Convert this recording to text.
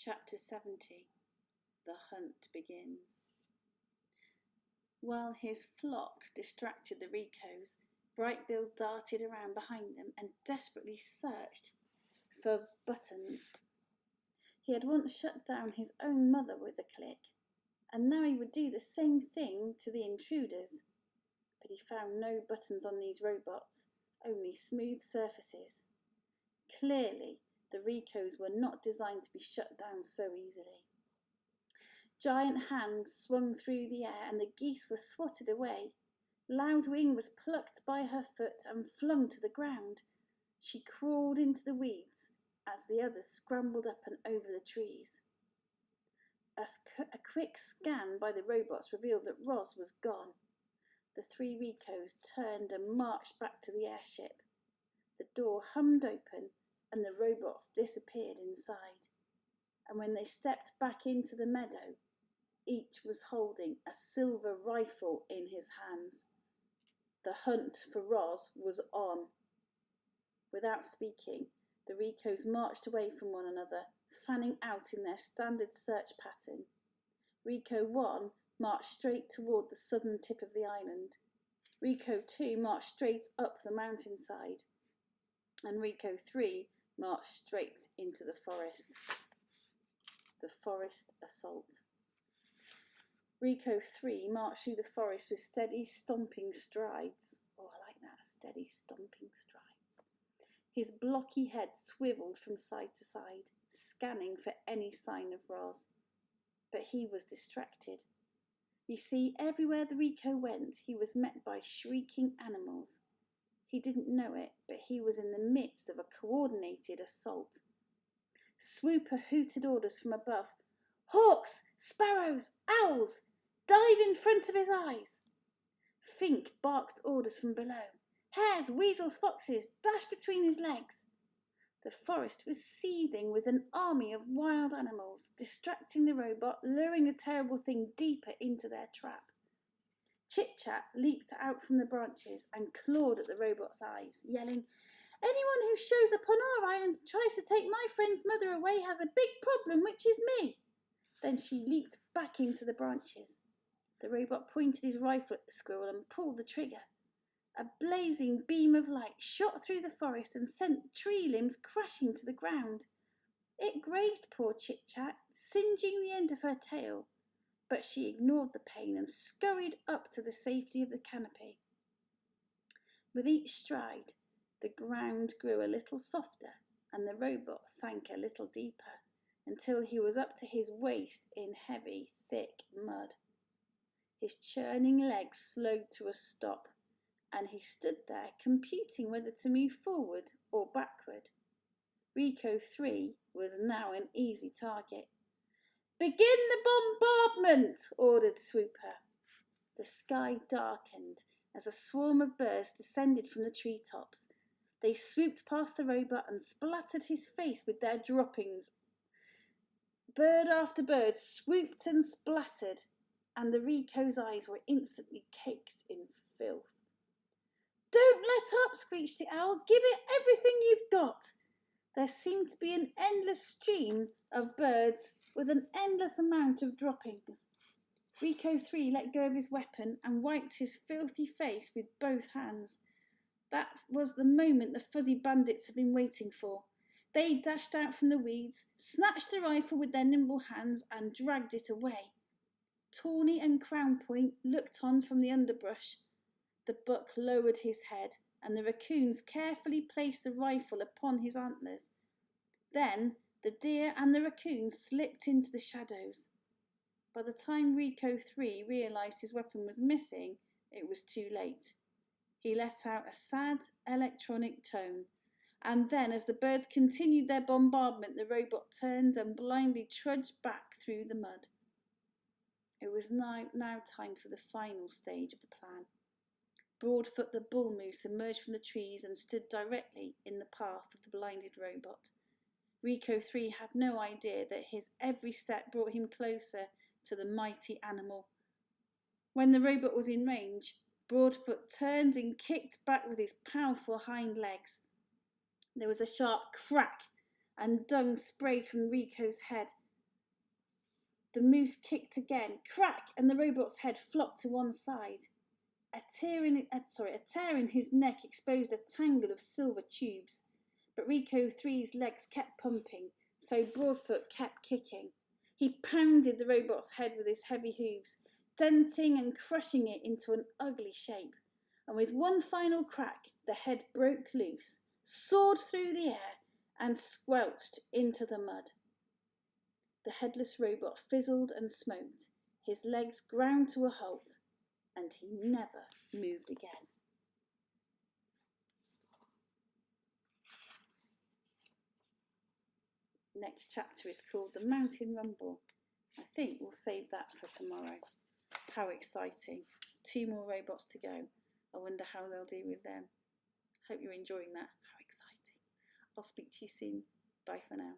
Chapter 70. The hunt begins. While his flock distracted the RECOs, Brightbill darted around behind them and desperately searched for buttons. He had once shut down his own mother with a click, and now he would do the same thing to the intruders. But he found no buttons on these robots, only smooth surfaces. Clearly, the RECOs were not designed to be shut down so easily. Giant hands swung through the air and the geese were swatted away. Loud Wing was plucked by her foot and flung to the ground. She crawled into the weeds as the others scrambled up and over the trees. A quick scan by the robots revealed that Roz was gone. The three RECOs turned and marched back to the airship. The door hummed open and the robots disappeared inside. And when they stepped back into the meadow, each was holding a silver rifle in his hands. The hunt for Roz was on. Without speaking, the RECOs marched away from one another, fanning out in their standard search pattern. RECO 1 marched straight toward the southern tip of the island. RECO 2 marched straight up the mountainside. And RECO 3 marched straight into the forest. The forest assault. RECO 3 marched through the forest with steady stomping strides. Oh, I like that, steady stomping strides. His blocky head swiveled from side to side, scanning for any sign of Roz. But he was distracted. You see, everywhere the RECO went, he was met by shrieking animals. He didn't know it, but he was in the midst of a coordinated assault. Swooper hooted orders from above. Hawks, sparrows, owls, dive in front of his eyes. Fink barked orders from below. Hares, weasels, foxes, dash between his legs. The forest was seething with an army of wild animals, distracting the robot, luring the terrible thing deeper into their trap. Chit-Chat leaped out from the branches and clawed at the robot's eyes, yelling, Anyone who shows up on our island and tries to take my friend's mother away has a big problem, which is me. Then she leaped back into the branches. The robot pointed his rifle at the squirrel and pulled the trigger. A blazing beam of light shot through the forest and sent tree limbs crashing to the ground. It grazed poor Chit-Chat, singeing the end of her tail, but she ignored the pain and scurried up to the safety of the canopy. With each stride, the ground grew a little softer and the robot sank a little deeper until he was up to his waist in heavy, thick mud. His churning legs slowed to a stop, and he stood there computing whether to move forward or backward. RECO 3 was now an easy target. Begin the bombardment, ordered Swooper. The sky darkened as a swarm of birds descended from the treetops. They swooped past the robot and splattered his face with their droppings. Bird after bird swooped and splattered, and the RECO's eyes were instantly caked in filth. Don't let up, screeched the owl. Give it everything you've got. There seemed to be an endless stream of birds with an endless amount of droppings. RECO 3 let go of his weapon and wiped his filthy face with both hands. That was the moment the fuzzy bandits had been waiting for. They dashed out from the weeds, snatched the rifle with their nimble hands and dragged it away. Tawny and Crown Point looked on from the underbrush. The buck lowered his head, and the raccoons carefully placed the rifle upon his antlers. Then the deer and the raccoons slipped into the shadows. By the time RECO 3 realised his weapon was missing, it was too late. He let out a sad electronic tone, and then as the birds continued their bombardment, the robot turned and blindly trudged back through the mud. It was now time for the final stage of the plan. Broadfoot the bull moose emerged from the trees and stood directly in the path of the blinded robot. RECO 3 had no idea that his every step brought him closer to the mighty animal. When the robot was in range, Broadfoot turned and kicked back with his powerful hind legs. There was a sharp crack, and dung sprayed from RECO's head, The moose kicked again. Crack! And the robot's head flopped to one side. A tear in his neck exposed a tangle of silver tubes. But RECO 3's legs kept pumping, so Broadfoot kept kicking. He pounded the robot's head with his heavy hooves, denting and crushing it into an ugly shape. And with one final crack, the head broke loose, soared through the air, and squelched into the mud. The headless robot fizzled and smoked. His legs ground to a halt, and he never moved again. Next chapter is called The Mountain Rumble. I think we'll save that for tomorrow. How exciting. 2 more robots to go. I wonder how they'll deal with them. Hope you're enjoying that. How exciting. I'll speak to you soon. Bye for now.